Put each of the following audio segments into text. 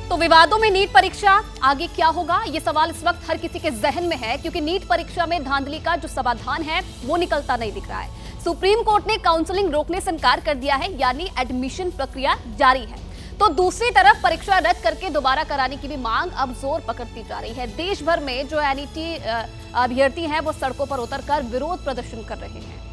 तो विवादों में नीट परीक्षा आगे क्या होगा, ये सवाल इस वक्त हर किसी के जहन में है, क्योंकि नीट परीक्षा में धांधली का जो समाधान है वो निकलता नहीं दिख रहा है। सुप्रीम कोर्ट ने काउंसलिंग रोकने से इनकार कर दिया है, यानी एडमिशन प्रक्रिया जारी है। तो दूसरी तरफ परीक्षा रद्द करके दोबारा कराने की भी मांग अब जोर पकड़ती जा रही है। देश भर में जो एनईटी अभ्यर्थी हैं वो सड़कों पर उतरकर विरोध प्रदर्शन कर रहे हैं।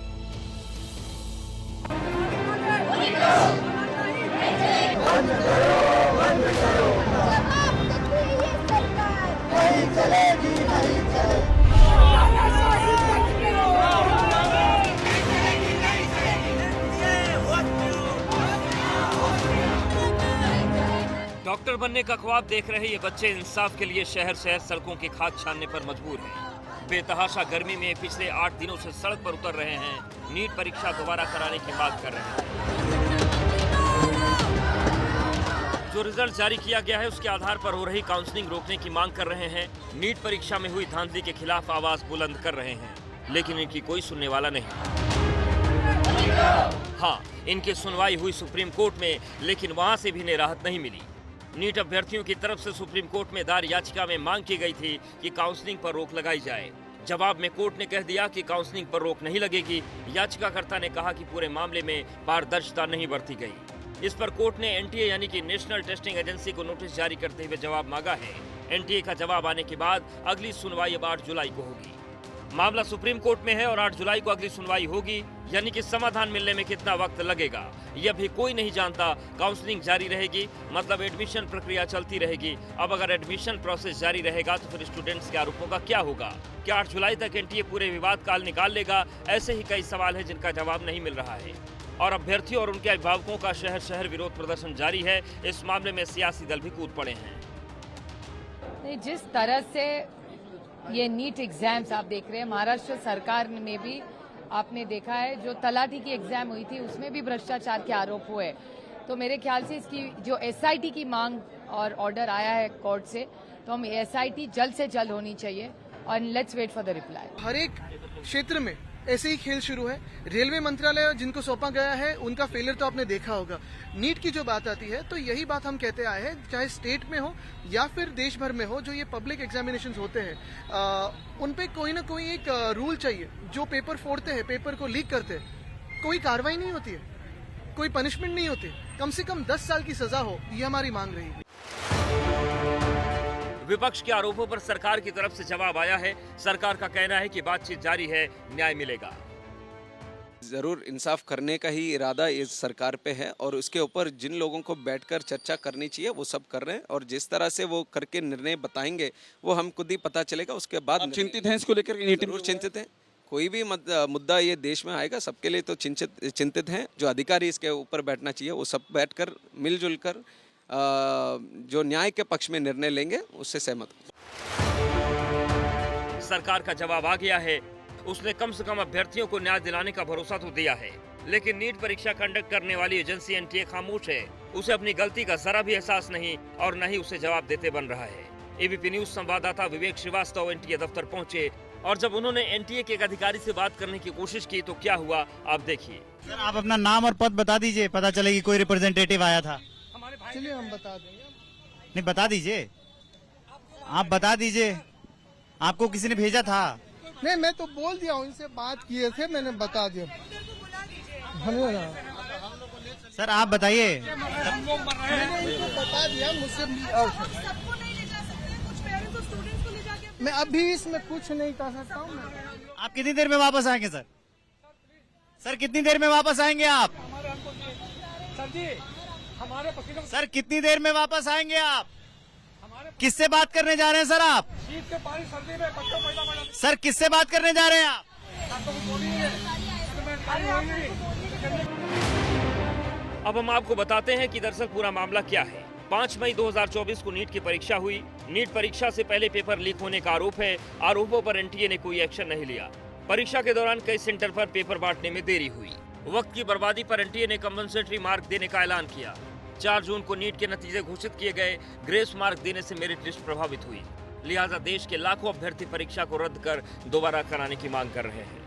डॉक्टर बनने का ख्वाब देख रहे ये बच्चे इंसाफ के लिए शहर शहर सड़कों की खाद छानने पर मजबूर हैं। बेतहाशा गर्मी में पिछले 8 दिनों से सड़क पर उतर रहे हैं। नीट परीक्षा दोबारा कराने की मांग कर रहे हैं। जो रिजल्ट जारी किया गया है उसके आधार पर हो रही काउंसलिंग रोकने की मांग कर रहे हैं। नीट परीक्षा में हुई धांधली के खिलाफ आवाज बुलंद कर रहे हैं, लेकिन इनकी कोई सुनने वाला नहीं। हाँ, इनकी सुनवाई हुई सुप्रीम कोर्ट में, लेकिन वहां से भी इन्हें राहत नहीं मिली। नीट अभ्यर्थियों की तरफ से सुप्रीम कोर्ट में दायर याचिका में मांग की गई थी कि काउंसलिंग पर रोक लगाई जाए। जवाब में कोर्ट ने कह दिया कि काउंसलिंग पर रोक नहीं लगेगी। याचिकाकर्ता ने कहा कि पूरे मामले में पारदर्शिता नहीं बरती गई। इस पर कोर्ट ने एनटीए यानी कि नेशनल टेस्टिंग एजेंसी को नोटिस जारी करते हुए जवाब मांगा है। एनटीए का जवाब आने के बाद अगली सुनवाई अब 8 जुलाई को होगी। मामला सुप्रीम कोर्ट में है और 8 जुलाई को अगली सुनवाई होगी, यानी कि समाधान मिलने में कितना वक्त लगेगा यह भी कोई नहीं जानता। काउंसलिंग जारी रहेगी, मतलब एडमिशन प्रक्रिया चलती रहेगी। अब अगर एडमिशन प्रोसेस जारी रहेगा तो फिर स्टूडेंट्स के आरोपों का क्या होगा? क्या 8 जुलाई तक एनटीए पूरे विवाद काल निकाल लेगा? ऐसे ही कई सवाल है जिनका जवाब नहीं मिल रहा है और अभ्यर्थियों और उनके अभिभावकों का शहर शहर विरोध प्रदर्शन जारी है। इस मामले में सियासी दल भी कूद पड़े हैं। जिस तरह से ये नीट एग्जाम्स आप देख रहे हैं, महाराष्ट्र सरकार में भी आपने देखा है, जो तलाटी की एग्जाम हुई थी उसमें भी भ्रष्टाचार के आरोप हुए। तो मेरे ख्याल से इसकी जो एसआईटी की मांग और ऑर्डर आया है कोर्ट से, तो हम एसआईटी जल्द से जल्द होनी चाहिए और let's wait for the reply. हर एक क्षेत्र में ऐसे ही खेल शुरू है। रेलवे मंत्रालय जिनको सौंपा गया है उनका फेलियर तो आपने देखा होगा। नीट की जो बात आती है तो यही बात हम कहते आए हैं, चाहे स्टेट में हो या फिर देश भर में हो, जो ये पब्लिक एग्जामिनेशंस होते हैं उन पे कोई ना कोई एक रूल चाहिए। जो पेपर फोड़ते हैं, पेपर को लीक करते हैं, कोई कार्रवाई नहीं होती है, कोई पनिशमेंट नहीं होती, कम से कम 10 साल की सजा हो, ये हमारी मांग रहेगी। विपक्ष के आरोपों पर सरकार की तरफ से जवाब आया है। सरकार का कहना है कि बातचीत जारी है, न्याय मिलेगा। जरूर इंसाफ करने का ही इरादा इस सरकार पे है और उसके ऊपर जिन लोगों को बैठकर चर्चा करनी चाहिए वो सब कर रहे हैं और जिस तरह से वो करके निर्णय बताएंगे वो हम खुद ही पता चलेगा। उसके बाद चिंतित हैं इसको लेकर? जरूर चिंतित हैं। कोई भी मुद्दा ये देश में आएगा सबके लिए तो चिंतित हैं। जो अधिकारी इसके ऊपर बैठना चाहिए वो सब बैठकर मिलजुल कर जो न्याय के पक्ष में निर्णय लेंगे उससे सहमत हूं। सरकार का जवाब आ गया है। उसने कम से कम अभ्यर्थियों को न्याय दिलाने का भरोसा तो दिया है, लेकिन नीट परीक्षा कंडक्ट करने वाली एजेंसी एनटीए खामोश है। उसे अपनी गलती का जरा भी एहसास नहीं और न ही उसे जवाब देते बन रहा है। एबीपी न्यूज संवाददाता विवेक श्रीवास्तव एनटीए दफ्तर पहुंचे और जब उन्होंने एनटीए के एक अधिकारी से बात करने की कोशिश की तो क्या हुआ आप देखिए। सर, आप अपना नाम और पद बता दीजिए, पता चलेगी कोई रिप्रेजेंटेटिव आया था। चलिए हम बता देंगे। नहीं, बता दीजिए, आप बता दीजिए, आपको किसी ने भेजा था? नहीं, मैं तो बोल दिया हूँ, इनसे बात किए थे, मैंने बता दिया। सर आप बताइए। बता दिया मुझसे। मैं अभी इसमें कुछ नहीं कर सकता हूँ। आप कितनी देर में वापस आएंगे सर? सर कितनी देर में वापस आएंगे आप? सर कितनी देर में वापस आएंगे आप? किससे बात करने जा रहे हैं सर आप? सर किससे बात करने जा रहे हैं आप? अब हम आपको बताते हैं कि दरअसल पूरा मामला क्या है। 5 मई 2024 को नीट की परीक्षा हुई। नीट परीक्षा से पहले पेपर लीक होने का आरोप है। आरोपों पर एनटीए ने कोई एक्शन नहीं लिया। परीक्षा के दौरान कई सेंटर पर पेपर बांटने में देरी हुई। वक्त की बर्बादी पर एनटीए ने कंपनसेटरी मार्क देने का ऐलान किया। 4 जून को नीट के नतीजे घोषित किए गए। ग्रेस मार्क देने से मेरिट लिस्ट प्रभावित हुई, लिहाजा देश के लाखों अभ्यर्थी परीक्षा को रद्द कर दोबारा कराने की मांग कर रहे हैं।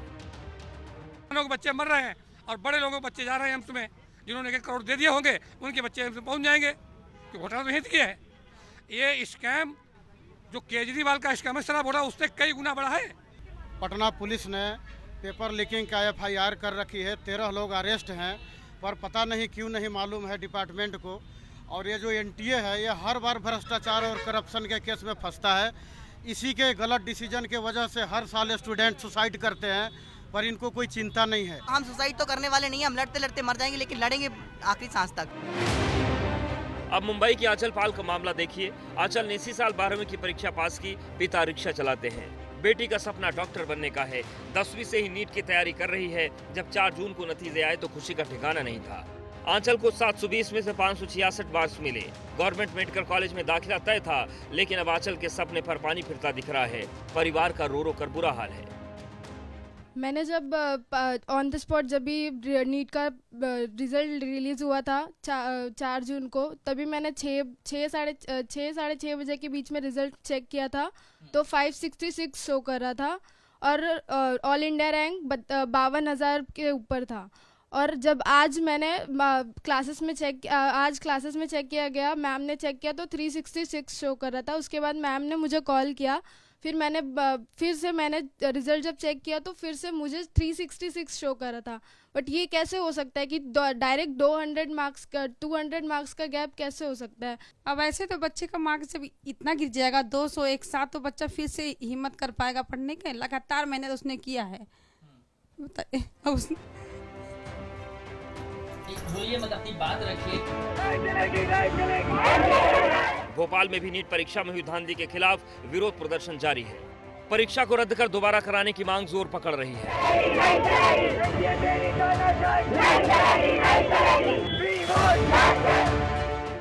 लोग बच्चे मर रहे हैं और बड़े लोगों के बच्चे जा रहे हैं एम्स में। जिन्होंने 1 करोड़ दे दिए होंगे उनके बच्चे एम्स में पहुंच जाएंगे, क्योंकि घोटाला तो हित किया है। ये स्कैम जो केजरीवाल का स्कैम है शराब हो रहा है उससे कई गुना बड़ा है। पटना पुलिस ने पेपर लीकिंग का एफआईआर कर रखी है, 13 लोग अरेस्ट हैं, पर पता नहीं क्यों नहीं मालूम है डिपार्टमेंट को। और ये जो एनटीए है ये हर बार भ्रष्टाचार और करप्शन के केस में फंसता है। इसी के गलत डिसीजन के वजह से हर साल स्टूडेंट सुसाइड करते हैं, पर इनको कोई चिंता नहीं है। हम सुसाइड तो करने वाले नहीं हैं, हम लड़ते लड़ते मर जाएंगे, लेकिन लड़ेंगे आखिरी सांस तक। अब मुंबई की आंचल पाल का मामला देखिए। आंचल ने इसी साल 12वीं की परीक्षा पास की, पिता रिक्शा चलाते हैं। बेटी का सपना डॉक्टर बनने का है, 10वीं से ही नीट की तैयारी कर रही है। जब 4 जून को नतीजे आए तो खुशी का ठिकाना नहीं था। आंचल को 720 में से 566 मार्क्स मिले। गवर्नमेंट मेडिकल कॉलेज में दाखिला तय था, लेकिन अब आंचल के सपने पर पानी फिरता दिख रहा है। परिवार का रो रो कर बुरा हाल है। मैंने जब ऑन द स्पॉट जब भी नीट का रिजल्ट रिलीज़ हुआ था 4 जून को, तभी मैंने 6 बजे के बीच में रिजल्ट चेक किया था तो 566 शो कर रहा था और ऑल इंडिया रैंक 52,000 के ऊपर था। और जब आज मैंने क्लासेस में चेक किया गया, मैम ने चेक किया तो 366 शो कर रहा था। उसके बाद मैम ने मुझे कॉल किया, फिर से मैंने रिजल्ट जब चेक किया तो फिर से मुझे 366 शो कर रहा था। बट ये कैसे हो सकता है कि डायरेक्ट 200 मार्क्स का गैप कैसे हो सकता है? अब ऐसे तो बच्चे का मार्क्स जब इतना गिर जाएगा 200 एक साथ, तो बच्चा फिर से हिम्मत कर पाएगा पढ़ने के? लगातार मेहनत उसने किया है। बोलिए, मत अपनी बात रखिए। भोपाल में भी नीट परीक्षा में हुई धांधली के खिलाफ विरोध प्रदर्शन जारी है। परीक्षा को रद्द कर दोबारा कराने की मांग जोर पकड़ रही है।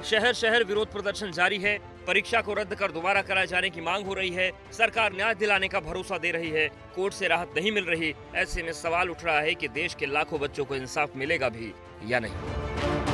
शहर शहर विरोध प्रदर्शन जारी है। परीक्षा को रद्द कर दोबारा कराए जाने की मांग हो रही है। सरकार न्याय दिलाने का भरोसा दे रही है, कोर्ट से राहत नहीं मिल रही। ऐसे में सवाल उठ रहा है कि देश के लाखों बच्चों को इंसाफ मिलेगा भी या नहीं।